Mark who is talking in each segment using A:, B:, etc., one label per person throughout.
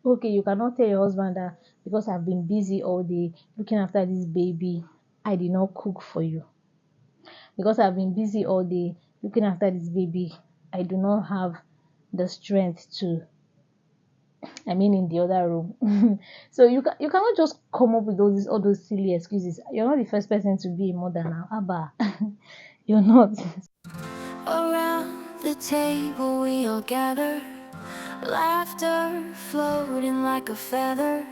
A: Okay, you cannot tell your husband that because I've been busy all day looking after this baby, I did not cook for you. Because I've been busy all day looking after this baby, I do not have the strength to, I mean, in the other room. So you cannot just come up with all those silly excuses. You're not the first person to be a mother now. Abba, you're not.
B: Around the table we all gather, laughter floating like a feather.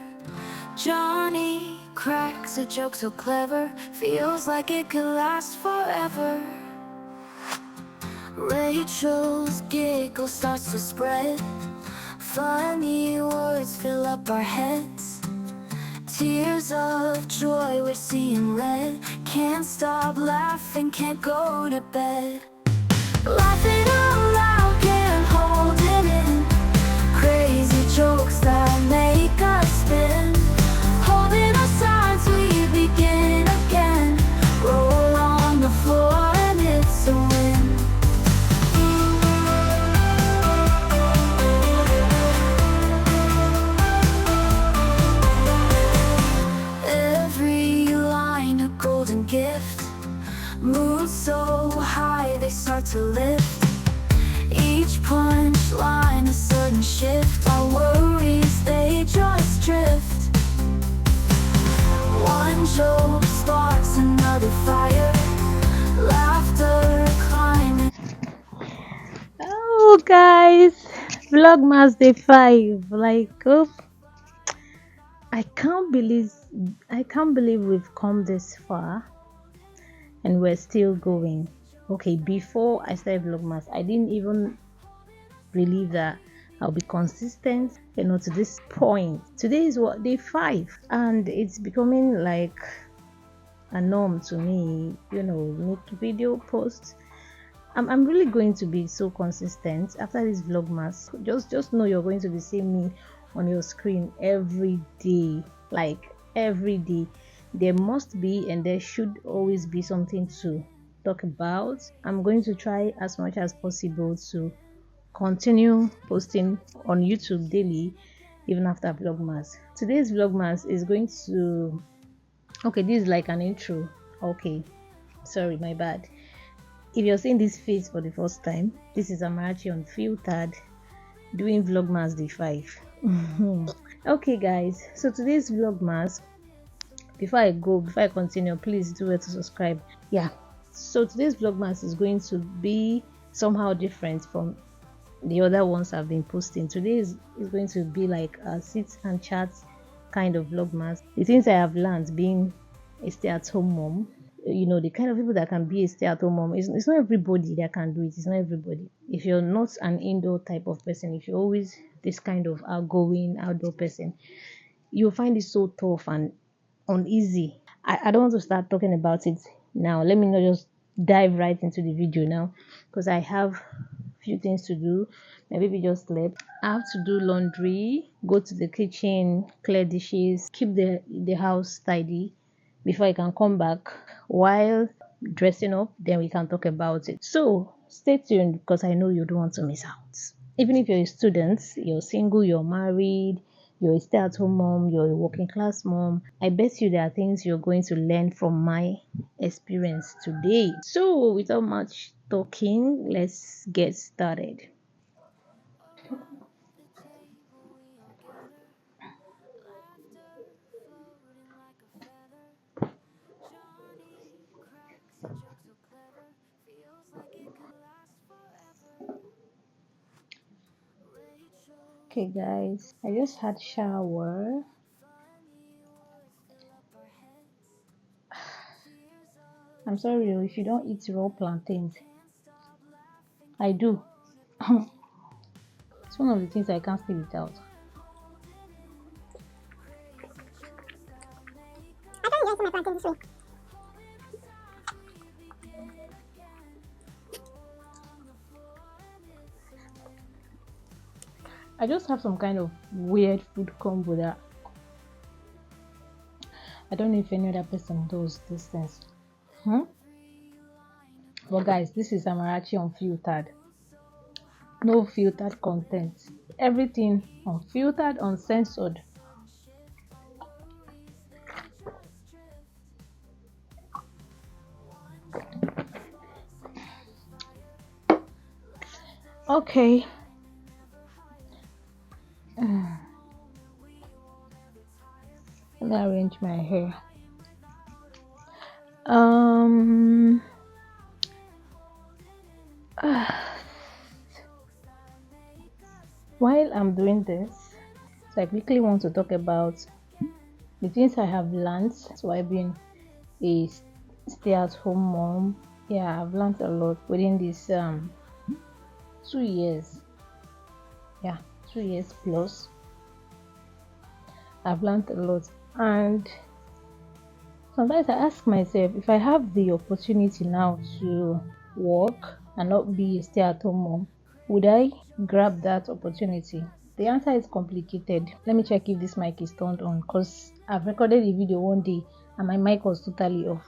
B: Johnny cracks a joke so clever, feels like it could last forever. Rachel's giggle starts to spread, funny words fill up our heads. Tears of joy we're seeing red, can't stop laughing, can't go to bed. Laughing out loud, can't hold it in, crazy jokes that make us spin. Holding our sides, we begin again, roll on the floor and it's a win. Every line a golden gift, mood so high they start to lift. Each punchline a sudden shift, our worries they just drift. One joke sparks another fire, laughter climbing.
A: Oh, guys, Vlogmas Day 5. Like, oh, I can't believe, I can't believe we've come this far and we're still going. Okay, before I started Vlogmas, I didn't even believe that I'll be consistent, to this point. Today is what, day 5, and it's becoming like a norm to me, make video posts. I'm really going to be so consistent after this Vlogmas. Just know you're going to be seeing me on your screen every day, like every day. There must be and there should always be something to talk about. I'm going to try as much as possible to continue posting on YouTube daily even after Vlogmas. Today's Vlogmas is going to, okay, this is like an intro. Okay, sorry, my bad. If you're seeing this face for the first time, this is Amarachi Unfiltered doing Vlogmas Day 5. Okay, guys, so today's Vlogmas, before I continue, please do well to subscribe. Yeah, so today's Vlogmas is going to be somehow different from the other ones I've been posting. Today is going to be like a sit and chat kind of Vlogmas. The things I have learned being a stay-at-home mom, the kind of people that can be a stay-at-home mom, it's not everybody that can do it. It's not everybody. If you're not an indoor type of person, if you're always this kind of outgoing outdoor person, you'll find it so tough and uneasy. I don't want to start talking about it now. Let me not just dive right into the video now, because I have few things to do. My baby just slept. I have to do laundry, go to the kitchen, clear dishes, keep the house tidy before I can come back. While dressing up, then we can talk about it. So stay tuned, because I know you don't want to miss out. Even if you're a student, you're single, you're married, you're a stay-at-home mom, you're a working class mom, I bet you there are things you're going to learn from my experience today. So without much talking, let's get started. Okay, guys, I just had shower. I'm sorry if you don't eat raw plantains. I do. It's one of the things I can't stay without. I don't enjoy my plantain this way. I just have some kind of weird food combo that I don't know if any other person does these things. But guys, this is Amarachi Unfiltered. No filtered content. Everything unfiltered, uncensored. Okay. Let me arrange my hair. Um while I'm doing this, so I quickly want to talk about the things I have learned while being a stay-at-home mom. Yeah, I've learned a lot within this 2 years. Yeah, 2 years plus. I've learned a lot, and sometimes I ask myself, if I have the opportunity now to work and not be a stay-at-home mom, would I grab that opportunity? The answer is complicated. Let me check if this mic is turned on, because I've recorded a video one day and my mic was totally off.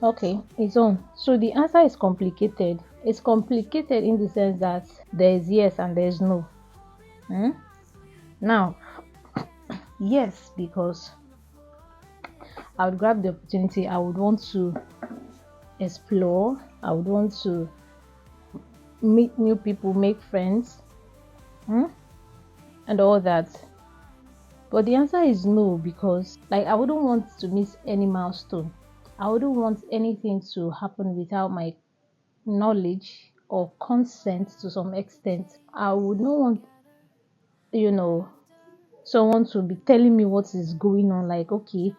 A: Okay, it's on. So the answer is complicated. It's complicated in the sense that there is yes and there is no. Now, yes, because I would grab the opportunity. I would want to explore. I would want to meet new people, make friends, and all that. But the answer is no, because like I wouldn't want to miss any milestone. I wouldn't want anything to happen without my knowledge or consent to some extent. I would not want, you know, someone to be telling me what is going on. Like, okay,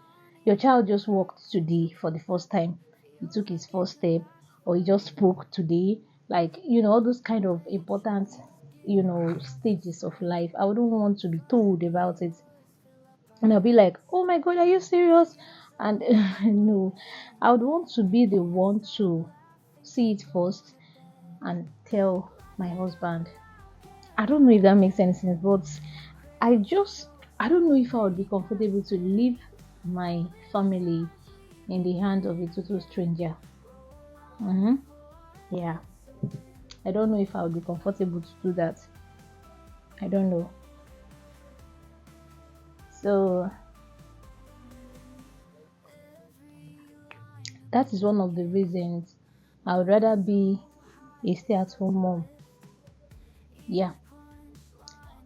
A: your child just walked today for the first time, he took his first step, or he just spoke today. Like, all those kind of important, stages of life. I wouldn't want to be told about it. And I'll be like, oh my God, are you serious? And no, I would want to be the one to see it first and tell my husband. I don't know if that makes any sense, but I just, I don't know if I would be comfortable to leave my family in the hands of a total stranger. Yeah, I don't know if I would be comfortable to do that. I don't know. So that is one of the reasons I would rather be a stay-at-home mom. Yeah,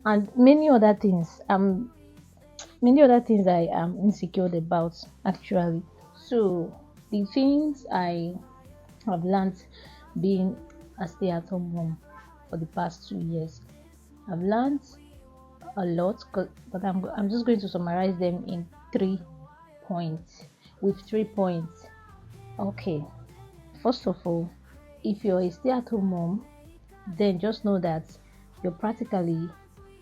A: and many other things I am insecure about actually. So the things I have learned being a stay-at-home mom for the past 2 years, I've learned a lot, but I'm just going to summarize them in 3 points. With 3 points. Okay. First of all, if you're a stay-at-home mom, then just know that you're practically,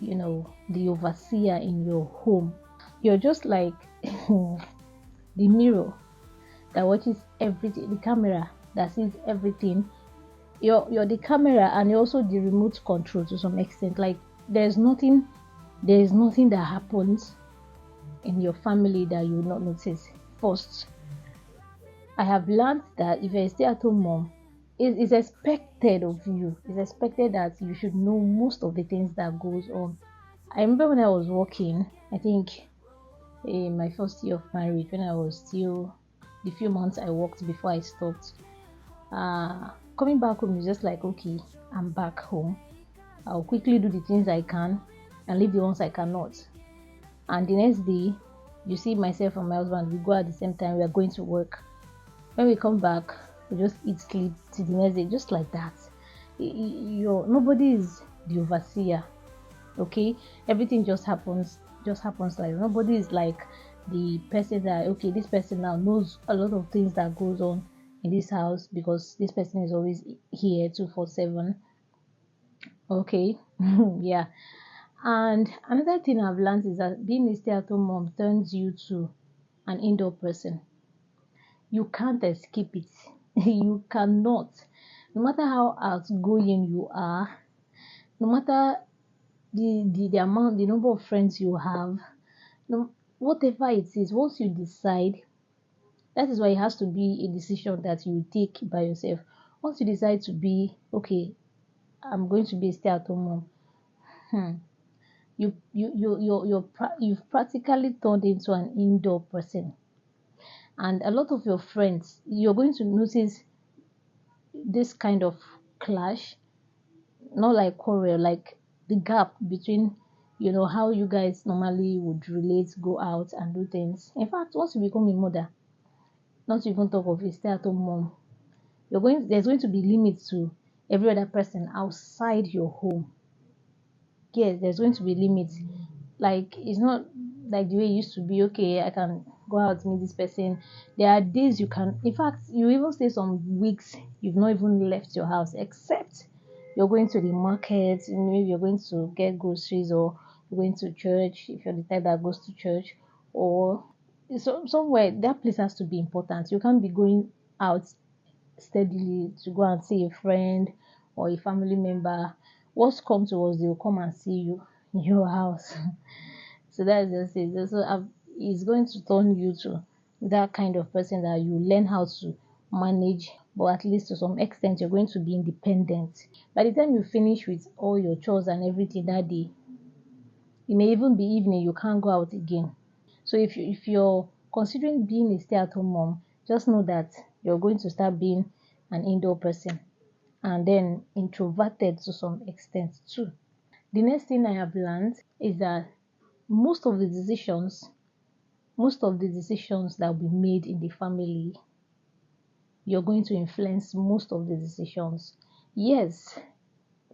A: the overseer in your home. You're just like the mirror that watches everything, the camera that sees everything. You're the camera, and you're also the remote control to some extent. Like there's nothing that happens in your family that you will not notice. First, I have learned that if you're a stay-at-home mom, it's expected of you. It's expected that you should know most of the things that goes on. I remember when I was working, I think in my first year of marriage, when I was still the few months I worked before I stopped. Coming back home is just like, okay, I'm back home. I'll quickly do the things I can and leave the ones I cannot. And the next day, you see myself and my husband, we go at the same time, we are going to work. When we come back, we just eat, sleep till the next day, just like that. Nobody is the overseer. Okay, everything just happens like nobody is like the person that, okay, this person now knows a lot of things that goes on in this house because this person is always here 247. Okay. Yeah. And another thing I've learned is that being a stay-at-home mom turns you to an indoor person. You can't escape it. You cannot. No matter how outgoing you are, no matter the amount, the number of friends you have, no, whatever it is, once you decide, that is why it has to be a decision that you take by yourself. once you decide to be okay, I'm going to be a stay-at-home mom. Hmm. You've practically turned into an indoor person, and a lot of your friends, you're going to notice this kind of clash, not like quarrel, like the gap between how you guys normally would relate, go out and do things. In fact, once you become a mother, not to even talk of a stay-at-home mom, there's going to be limits to every other person outside your home. Yes, there's going to be limits. Like it's not like the way it used to be. Okay, I can go out meet this person. There are days you can. In fact, you even stay some weeks you've not even left your house, except you're going to the market. Maybe you're going to get groceries, or you're going to church if you're the type that goes to church, or somewhere. That place has to be important. You can't be going out steadily to go and see a friend or a family member. What's come to us, they'll come and see you in your house. So that's just it. So it's going to turn you to that kind of person that you learn how to manage, but at least to some extent, you're going to be independent. By the time you finish with all your chores and everything that day, it may even be evening, you can't go out again. So if you're considering being a stay-at-home mom, just know that you're going to start being an indoor person, and then introverted to some extent too. The next thing I have learned is that most of the decisions, most of the decisions that will be made in the family, you're going to influence most of the decisions. Yes,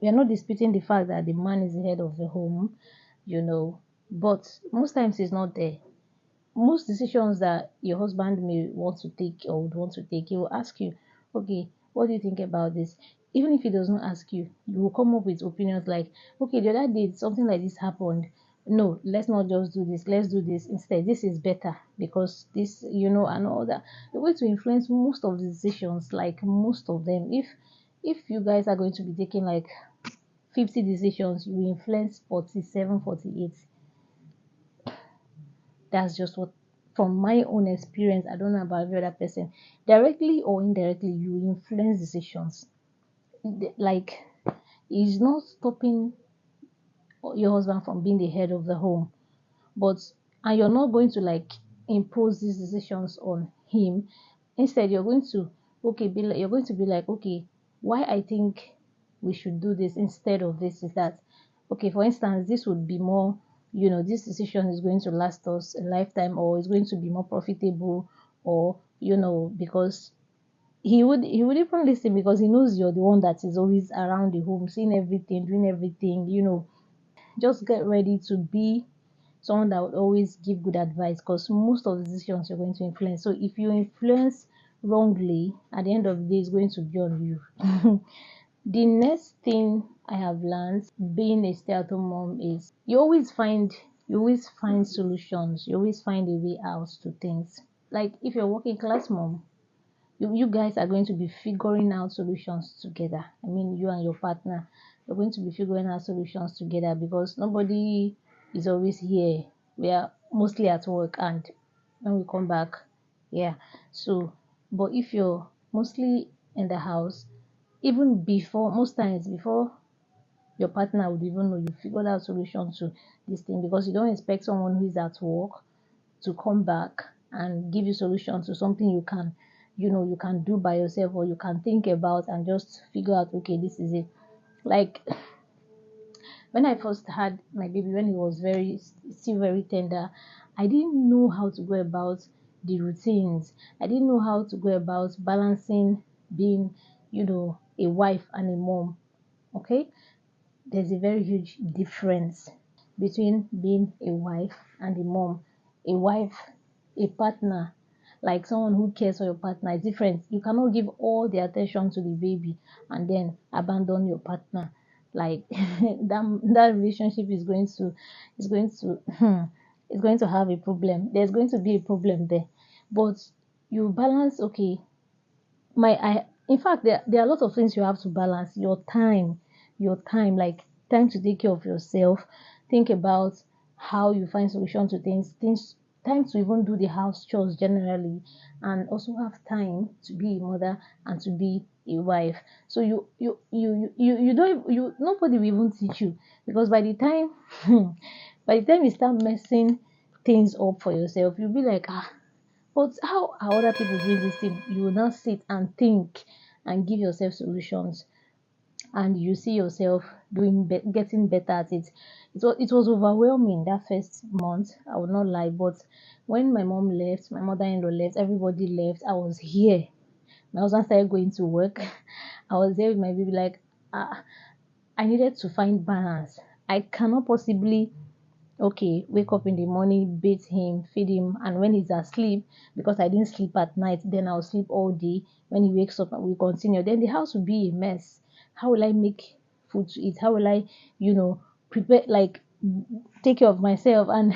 A: we are not disputing the fact that the man is the head of the home, but most times he's not there. Most decisions that your husband may want to take or would want to take, he will ask you, okay, what do you think about this? Even if he does not ask you, you will come up with opinions like, okay, the other day something like this happened. No, let's not just do this. Let's do this instead. This is better because this, and all that. You're going to influence most of the decisions, like most of them. If you guys are going to be taking like 50 decisions, you will influence 47, 48. That's just what, from my own experience, I don't know about every other person. Directly or indirectly, you influence decisions. Like, it's not stopping your husband from being the head of the home, but and you're not going to like impose these decisions on him. Instead, you're going to you're going to be like, okay, why I think we should do this instead of this is that, okay, for instance, this would be more, this decision is going to last us a lifetime, or is going to be more profitable, or because he would even listen because he knows you're the one that is always around the home, seeing everything, doing everything. Just get ready to be someone that would always give good advice, because most of the decisions you're going to influence. So if you influence wrongly, at the end of the day, it's going to be on you. The next thing I have learned being a stay-at-home mom is you always find solutions. You always find a way out to things. Like if you're working class mom, you guys are going to be figuring out solutions together. I mean, you and your partner, you're going to be figuring out solutions together because nobody is always here. We are mostly at work, and when we come back, yeah. So, but if you're mostly in the house, even before, most times before your partner would even know, you figured out solutions to this thing, because you don't expect someone who is at work to come back and give you solutions to something you can do by yourself, or you can think about and just figure out, okay, this is it. Like when I first had my baby, when he was still very tender, I didn't know how to go about the routines. I didn't know how to go about balancing being, a wife and a mom. Okay, there's a very huge difference between being a wife and a mom. A wife, a partner, like someone who cares for your partner, is different. You cannot give all the attention to the baby and then abandon your partner. Like that relationship is going to is going to have a problem. There's going to be a problem there. But you balance, okay, in fact, there are a lot of things you have to balance. Your time, like time to take care of yourself. Think about how you find solution to things time to even do the house chores generally, and also have time to be a mother and to be a wife. So you don't, you nobody will even teach you, because by the time by the time you start messing things up for yourself, you'll be like, ah, but how are other people doing this thing? You will not sit and think and give yourself solutions, and you see yourself getting better at it. It was overwhelming that first month, I will not lie. But when my mom left, my mother-in-law left, everybody left, I was here. My husband started going to work. I was there with my baby. Like, ah, I needed to find balance. I cannot possibly, okay, wake up in the morning, bathe him, feed him, and when he's asleep, because I didn't sleep at night, then I'll sleep all day. When he wakes up, we continue. Then the house will be a mess. How will I make food to eat? How will I, prepare, like, take care of myself? And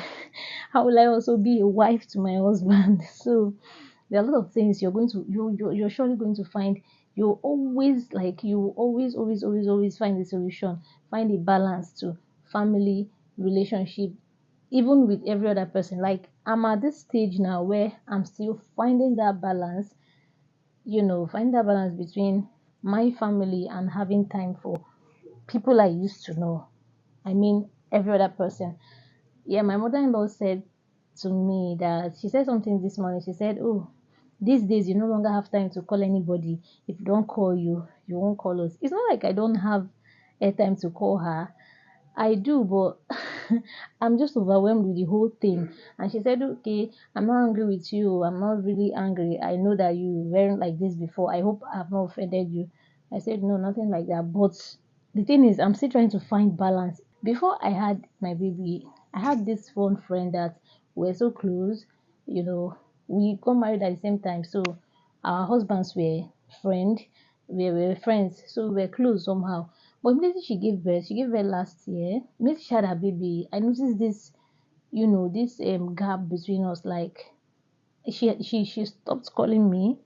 A: how will I also be a wife to my husband? So there are a lot of things you're going to, you're surely going to find. You always, like, you always find a solution, find a balance to family, relationship, even with every other person. Like, I'm at this stage now where I'm still finding that balance, find that balance between my family and having time for people I used to know. I mean, every other person. Yeah, my mother-in-law said to me that, she said something this morning. She said, oh, these days you no longer have time to call anybody. If you don't call you, you won't call us. It's not like I don't have airtime to call her. I do, but I'm just overwhelmed with the whole thing. And she said, okay, I'm not angry with you. I'm not really angry. I know that you weren't like this before. I hope I've not offended you. I said, no, nothing like that. But the thing is, I'm still trying to find balance. Before I had my baby, I had this one friend that we're so close. You know, we got married at the same time. So our husbands were friend. We were friends. So we were close somehow. But immediately she gave birth last year. Immediately she had her baby, I noticed this, this gap between us. Like, she stopped calling me.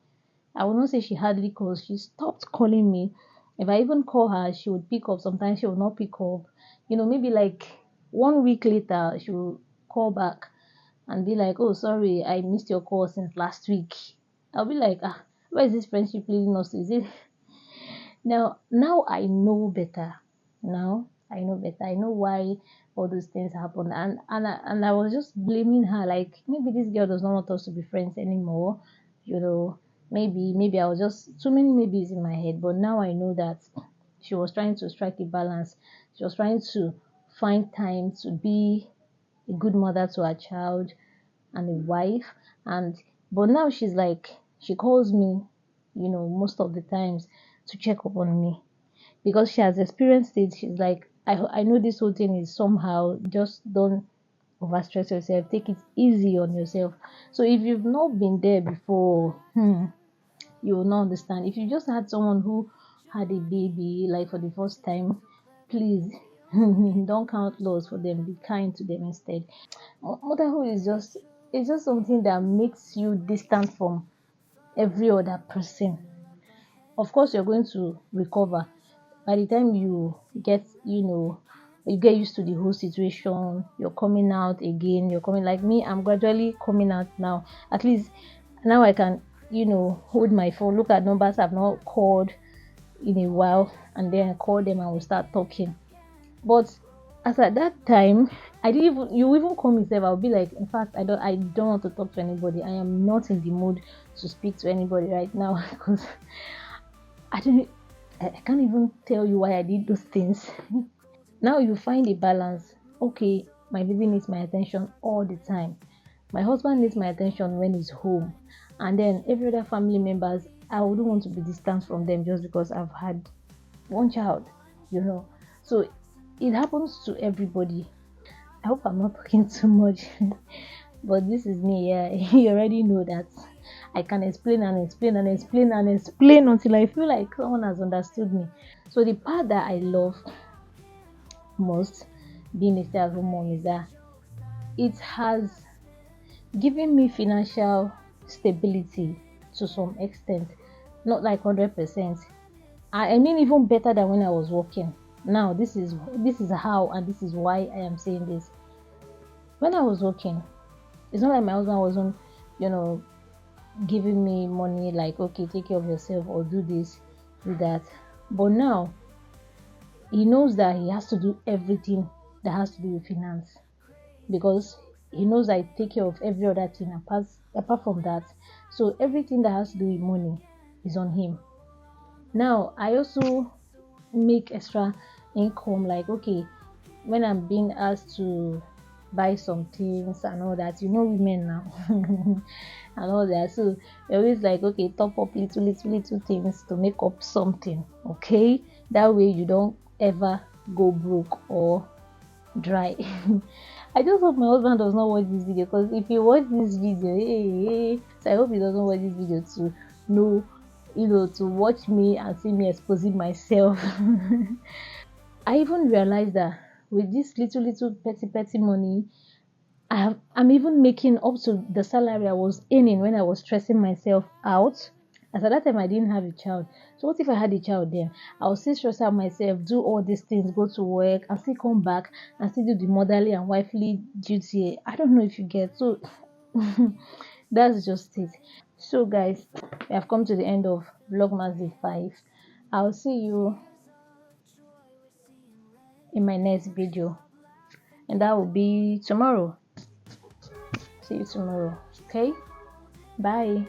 A: I will not say she hardly calls. She stopped calling me. If I even call her, she would pick up. Sometimes she would not pick up. Maybe like 1 week later, she will call back and be like, "Oh, sorry, I missed your call since last week." I'll be like, "Ah, where is this friendship leading us to? Is it now I know better. Now I know better. I know why all those things happen." And I was just blaming her, like, maybe this girl does not want us to be friends anymore. You know, maybe I was just too many maybes in my head. But now I know that she was trying to strike a balance. She was trying to find time to be a good mother to her child and a wife. And but now she's like, she calls me, most of the times, to check up on me, because she has experienced it. She's like, I know this whole thing is somehow, just don't overstress yourself, take it easy on yourself. So if you've not been there before, you will not understand. If you just had someone who had a baby, like, for the first time, please don't count loss for them, be kind to them instead. Motherhood is just, it's just something that makes you distant from every other person. Of course, you're going to recover by the time you get used to the whole situation. You're coming out again. You're coming, like me, I'm gradually coming out now. At least now I can, hold my phone, look at numbers I've not called in a while, and then call them and we'll start talking. But as at that time, I didn't even, you even call me self, I'll be like, in fact, I don't want to talk to anybody. I am not in the mood to speak to anybody right now because I didn't I can't even tell you why I did those things. Now you find a balance. Okay, my baby needs my attention all the time. My husband needs my attention when he's home. And then every other family members, I wouldn't want to be distant from them just because I've had one child, you know. So it happens to everybody. I hope I'm not talking too much. But this is me, yeah. You already know that I can explain and explain and explain and explain until I feel like someone has understood me. So the part that I love most being a stay-at-home mom is that it has given me financial stability to some extent, not like 100%. I mean, even better than when I was working. Now this is how, and this is why I am saying this. When I was working, It's not like my husband wasn't, you know, giving me money like, okay, take care of yourself or do this, do that. But now he knows that he has to do everything that has to do with finance, because he knows I take care of every other thing apart from that. So everything that has to do with money is on him. Now I also make extra income, like, okay, when I'm being asked to buy some things and all that, women now and all that. So you're always like, okay, top up little things to make up something. Okay, that way you don't ever go broke or dry. I just hope my husband does not watch this video, because if he watch this video, so I hope he doesn't watch this video to know, to watch me and see me exposing myself. I even realized that with this little petty money, I'm even making up to the salary I was earning when I was stressing myself out. As at that time, I didn't have a child. So what if I had a child then? I would still stress out myself, do all these things, go to work, and still come back and still do the motherly and wifely duty. I don't know if you get. So that's just it. So guys, we have come to the end of Vlogmas Day 5. I'll see you in my next video, and that will be tomorrow. See you tomorrow. Okay, bye.